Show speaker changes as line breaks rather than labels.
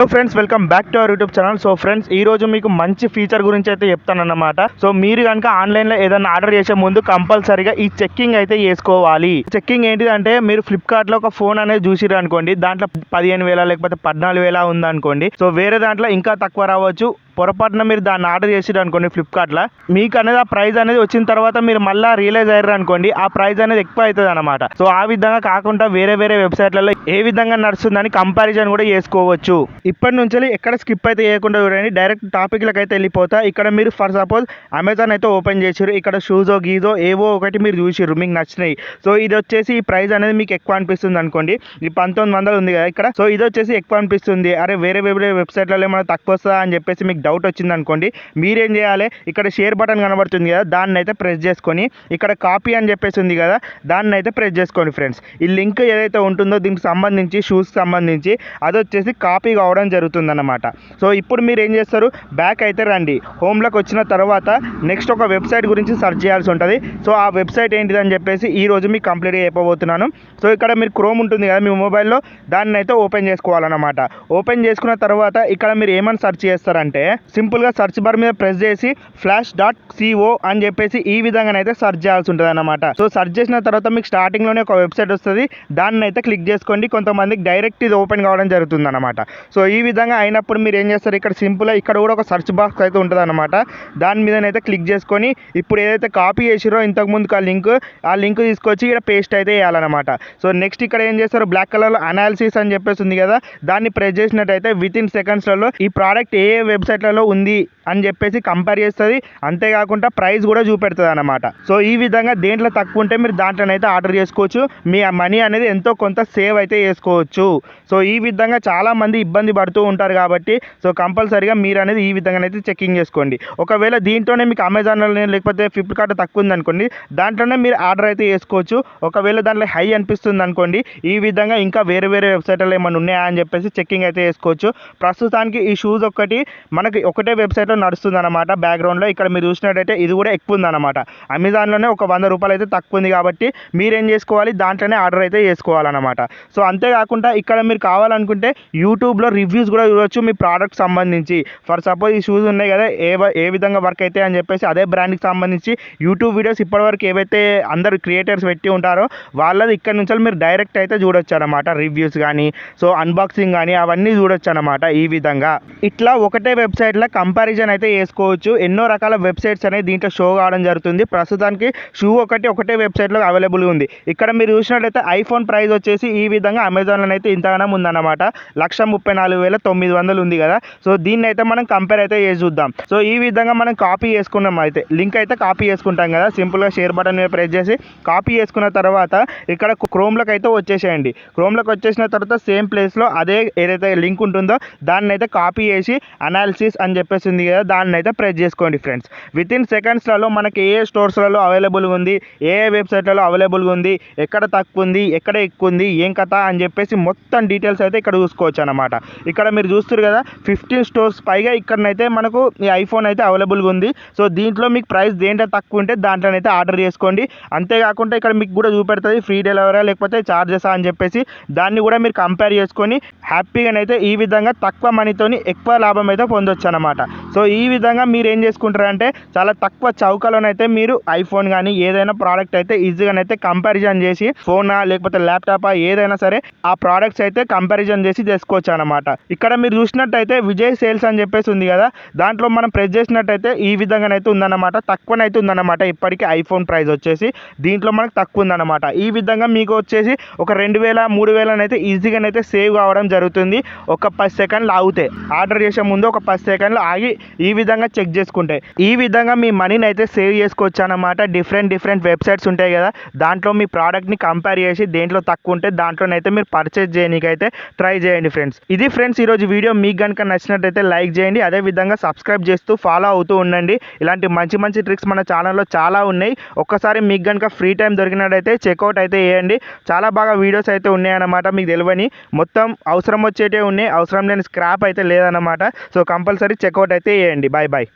So friends, welcome back to our YouTube channel. So friends, ఈ రోజు మీకు మంచి ఫీచర్ గురించి అయితే చెప్తానన్నమాట. సో మీరు కనుక ఆన్లైన్లో ఏదైనా ఆర్డర్ చేసే ముందు కంపల్సరీగా ఈ చెక్కింగ్ అయితే చేసుకోవాలి. చెక్కింగ్ ఏంటిదంటే, మీరు ఫ్లిప్కార్ట్లో ఒక ఫోన్ అనేది చూసిరు అనుకోండి, దాంట్లో 15,000 లేకపోతే 14,000 ఉందనుకోండి. సో వేరే దాంట్లో ఇంకా తక్కువ రావచ్చు. పొరపాటున మీరు దాన్ని ఆర్డర్ చేసిరు అనుకోండి ఫ్లిప్కార్ట్లో, మీకు అనేది ఆ ప్రైస్ అనేది వచ్చిన తర్వాత మీరు మళ్ళీ రియలైజ్ అయ్యారు అనుకోండి, ఆ ప్రైస్ అనేది ఎక్కువ అవుతుంది అనమాట. సో ఆ విధంగా కాకుండా వేరే వెబ్సైట్లలో ఏ విధంగా నడుస్తుందని కంపారిజన్ కూడా చేసుకోవచ్చు. ఇప్పటి నుంచి ఎక్కడ స్కిప్ అయితే చేయకుండా చూడండి, డైరెక్ట్ టాపిక్లకు అయితే వెళ్ళిపోతా. ఇక్కడ మీరు ఫర్ సపోజ్ అమెజాన్ అయితే ఓపెన్ చేసిరు, ఇక్కడ షూజో గీజో ఏవో ఒకటి మీరు చూసిర్రు, మీకు నచ్చినాయి. సో ఇది వచ్చేసి ఈ ప్రైస్ అనేది మీకు ఎక్కువ అనిపిస్తుంది అనుకోండి, ఈ 1900 ఉంది కదా ఇక్కడ. సో ఇది వచ్చేసి ఎక్కువ అనిపిస్తుంది, అరే వేరే వెబ్సైట్లలో ఏమైనా తక్కువ వస్తుందా అని చెప్పేసి మీకు డౌట్ వచ్చింది అనుకోండి. మీరేం చేయాలి, ఇక్కడ షేర్ బటన్ కనబడుతుంది కదా, దాన్ని అయితే ప్రెస్ చేసుకొని ఇక్కడ కాపీ అని చెప్పేసి ఉంది కదా, దాన్ని అయితే ప్రెస్ చేసుకోండి ఫ్రెండ్స్. ఈ లింక్ ఏదైతే ఉంటుందో దీనికి సంబంధించి, షూస్కి సంబంధించి, అది వచ్చేసి కాపీ కావడం జరుగుతుంది అన్నమాట. సో ఇప్పుడు మీరు ఏం చేస్తారు, బ్యాక్ అయితే రండి. హోమ్లోకి వచ్చిన తర్వాత నెక్స్ట్ ఒక వెబ్సైట్ గురించి సెర్చ్ చేయాల్సి ఉంటుంది. సో ఆ వెబ్సైట్ ఏంటిదని చెప్పేసి ఈ రోజు మీకు కంప్లీట్గా చెప్పబోతున్నాను. సో ఇక్కడ మీరు క్రోమ్ ఉంటుంది కదా మీ మొబైల్లో, దాన్ని అయితే ఓపెన్ చేసుకోవాలన్నమాట. ఓపెన్ చేసుకున్న తర్వాత ఇక్కడ మీరు ఏమని సెర్చ్ చేస్తారంటే, సింపుల్గా సెర్చ్ బార్ మీద ప్రెస్ చేసి flash.co అని చెప్పేసి ఈ విధంగా అయితే సెర్చ్ చేయాల్సి ఉంటుంది అన్నమాట. సో సెర్చ్ చేసిన తర్వాత మీకు స్టార్టింగ్లోనే ఒక వెబ్సైట్ వస్తుంది, దాన్ని అయితే క్లిక్ చేసుకోండి. కొంతమందికి డైరెక్ట్ ఇది ఓపెన్ కావడం జరుగుతుంది అనమాట. సో ఈ విధంగా అయినప్పుడు మీరు ఏం చేస్తారు, ఇక్కడ సింపుల్గా ఇక్కడ కూడా ఒక సెర్చ్ బాక్స్ అయితే ఉంటుంది అనమాట. దాని మీదనైతే క్లిక్ చేసుకొని ఇప్పుడు ఏదైతే కాపీ చేసిరో ఇంతకుముందుకు ఆ లింక్ తీసుకొచ్చి ఇక్కడ పేస్ట్ అయితే వేయాలన్నమాట. సో నెక్స్ట్ ఇక్కడ ఏం చేస్తారు, బ్లాక్ కలర్లో అనాలిసిస్ అని చెప్పేసి ఉంది కదా, దాన్ని ప్రెస్ చేసినట్టయితే విత్ ఇన్ సెకండ్స్లలో ఈ ప్రోడక్ట్ ఏ వెబ్సైట్లలో ఉంది అని చెప్పేసి కంపేర్ చేస్తుంది. అంతేకాకుండా ప్రైస్ కూడా చూపెడుతుంది అనమాట. సో ఈ విధంగా దేంట్లో తక్కువ ఉంటే మీరు దాంట్లోనైతే ఆర్డర్ చేసుకోవచ్చు. మీ మనీ అనేది ఎంతో కొంత సేవ్ అయితే చేసుకోవచ్చు. సో ఈ విధంగా చాలామంది ఇబ్బంది పడుతూ ఉంటారు కాబట్టి, సో కంపల్సరీగా మీరు అనేది ఈ విధంగా అయితే చెక్కింగ్ చేసుకోండి. ఒకవేళ దీంట్లోనే మీకు అమెజాన్లో లేకపోతే ఫ్లిప్కార్ట్ తక్కువ ఉంది అనుకోండి, దాంట్లోనే మీరు ఆర్డర్ అయితే చేసుకోవచ్చు. ఒకవేళ దాంట్లో హై అనిపిస్తుంది అనుకోండి, ఈ విధంగా ఇంకా వేరే వెబ్సైట్లో ఏమైనా ఉన్నాయా అని చెప్పేసి చెక్కింగ్ అయితే చేసుకోవచ్చు. ప్రస్తుతానికి ఈ షూస్ ఒక్కటి మనకి ఒకటే వెబ్సైట్లో నడుస్తుంది అనమాట బ్యాక్గ్రౌండ్లో. ఇక్కడ మీరు చూసినట్టయితే ఇది కూడా ఎక్కువ ఉందన్నమాట. అమెజాన్లోనే ఒక 100 రూపాయలు అయితే తక్కువ ఉంది కాబట్టి మీరేం చేసుకోవాలి, దాంట్లోనే ఆర్డర్ అయితే చేసుకోవాలన్నమాట. సో అంతేకాకుండా ఇక్కడ మీరు కావాలనుకుంటే యూట్యూబ్లో రివ్యూస్ కూడా చూడవచ్చు మీ ప్రోడక్ట్ సంబంధించి. ఫర్ సపోజ్ ఈ షూస్ ఉన్నాయి కదా, ఏ విధంగా వర్క్ అయితే అని చెప్పేసి అదే బ్రాండ్కి సంబంధించి యూట్యూబ్ వీడియోస్ ఇప్పటివరకు ఏవైతే అందరు క్రియేటర్స్ పెట్టి ఉంటారో వాళ్ళది ఇక్కడ నుంచి మీరు డైరెక్ట్ అయితే చూడొచ్చు అనమాట. రివ్యూస్ కానీ, సో అన్బాక్సింగ్ కానీ అవన్నీ చూడొచ్చు అనమాట. ఈ విధంగా ఇట్లా ఒకటే వెబ్సైట్లో కంపారిజన్ అయితే చేసుకోవచ్చు. ఎన్నో రకాల వెబ్సైట్స్ అనేది దీంట్లో షో కావడం జరుగుతుంది. ప్రస్తుతానికి షూ ఒకటే వెబ్సైట్లో అవైలబుల్గా ఉంది. ఇక్కడ మీరు చూసినట్లయితే ఐఫోన్ ప్రైస్ వచ్చేసి ఈ విధంగా అమెజాన్లో అయితే ఇంతగానం ఉందన్నమాట. 134,900 ఉంది కదా. సో దీన్ని అయితే మనం కంపేర్ అయితే చేసి చూద్దాం. సో ఈ విధంగా మనం కాపీ చేసుకున్నాం, అయితే లింక్ అయితే కాపీ చేసుకుంటాం కదా, సింపుల్గా షేర్ బటన్ మీద ప్రెస్ చేసి కాపీ చేసుకున్న తర్వాత ఇక్కడ క్రోమ్లోకి అయితే వచ్చేసేయండి. క్రోమ్లోకి వచ్చేసిన తర్వాత సేమ్ ప్లేస్లో అదే ఏదైతే లింక్ ఉంటుందో దాన్ని అయితే కాపీ చేసి అనాలిసిస్ అని చెప్పేసి ఉంది కదా, దాన్ని అయితే ప్రెస్ చేసుకోండి ఫ్రెండ్స్. విత్ ఇన్ సెకండ్స్లలో మనకి ఏ స్టోర్స్లలో అవైలబుల్గా ఉంది, ఏ వెబ్సైట్లలో అవైలబుల్గా ఉంది, ఎక్కడ తక్కువ ఉంది, ఎక్కడ ఎక్కువ ఉంది, ఏం కథ అని చెప్పేసి మొత్తం డీటెయిల్స్ అయితే ఇక్కడ చూసుకోవచ్చు అనమాట. ఇక్కడ మీరు చూస్తారు కదా 15 స్టోర్స్ పైగా ఇక్కడనైతే మనకు ఈ ఐఫోన్ అయితే అవైలబుల్గా ఉంది. సో దీంట్లో మీకు ప్రైస్ దేంట్లో తక్కువ ఉంటే దాంట్లోనైతే ఆర్డర్ చేసుకోండి. అంతేకాకుండా ఇక్కడ మీకు కూడా చూపెడుతుంది ఫ్రీ డెలివరీ లేకపోతే ఛార్జెసా అని చెప్పేసి, దాన్ని కూడా మీరు కంపేర్ చేసుకొని హ్యాపీగానైతే ఈ విధంగా తక్కువ మనీతోని ఎక్కువ లాభం అయితే పొందొచ్చు అనమాట. సో ఈ విధంగా మీరు ఏం చేసుకుంటారంటే చాలా తక్కువ చౌకలోనైతే మీరు ఐఫోన్ కానీ ఏదైనా ప్రోడక్ట్ అయితే ఈజీగానైతే కంపారిజన్ చేసి, ఫోనా లేకపోతే ల్యాప్టాపా ఏదైనా సరే ఆ ప్రోడక్ట్స్ అయితే కంపారిజన్ చేసి చేసుకోవచ్చు అనమాట. ఇక్కడ మీరు చూసినట్టయితే విజయ్ సేల్స్ అని చెప్పేసి ఉంది కదా, దాంట్లో మనం ప్రెస్ చేసినట్టయితే ఈ విధంగానైతే ఉందన్నమాట, తక్కువనైతే ఉందన్నమాట. ఇప్పటికీ ఐఫోన్ ప్రైస్ వచ్చేసి దీంట్లో మనకు తక్కువ ఉందన్నమాట. ఈ విధంగా మీకు వచ్చేసి ఒక 2,000 3,000 అయితే ఈజీగానైతే సేవ్ కావడం జరుగుతుంది. ఒక 10 సెకండ్లు ఆగితే, ఆర్డర్ చేసే ముందు ఒక 10 సెకండ్లు ఆగి ఈ విధంగా చెక్ చేసుకుంటే ఈ విధంగా మీ మనీని అయితే సేవ్ చేసుకోవచ్చు అన్నమాట. డిఫరెంట్ వెబ్సైట్స్ ఉంటాయి కదా, దాంట్లో మీ ప్రోడక్ట్ని కంపేర్ చేసి దేంట్లో తక్కువ ఉంటే దాంట్లోనైతే మీరు పర్చేజ్ చేయడానికైతే ట్రై చేయండి ఫ్రెండ్స్. ఇది ఫ్రెండ్స్ ఈరోజు వీడియో. మీకు కనుక నచ్చినట్టయితే లైక్ చేయండి, అదేవిధంగా సబ్స్క్రైబ్ చేస్తూ ఫాలో అవుతూ ఉండండి. ఇలాంటి మంచి ట్రిక్స్ మన ఛానల్లో చాలా ఉన్నాయి. ఒక్కసారి మీకు కనుక ఫ్రీ టైం దొరికినట్టయితే చెక్అవుట్ అయితే చేయండి. చాలా బాగా వీడియోస్ అయితే ఉన్నాయన్నమాట. మీకు తెలియని మొత్తం అవసరం వచ్చేటే ఉన్నాయి, అవసరం లేని స్క్రాప్ అయితే లేదన్నమాట. సో కంపల్సరీ చెక్అవుట్ అయితే చేయండి. బాయ్.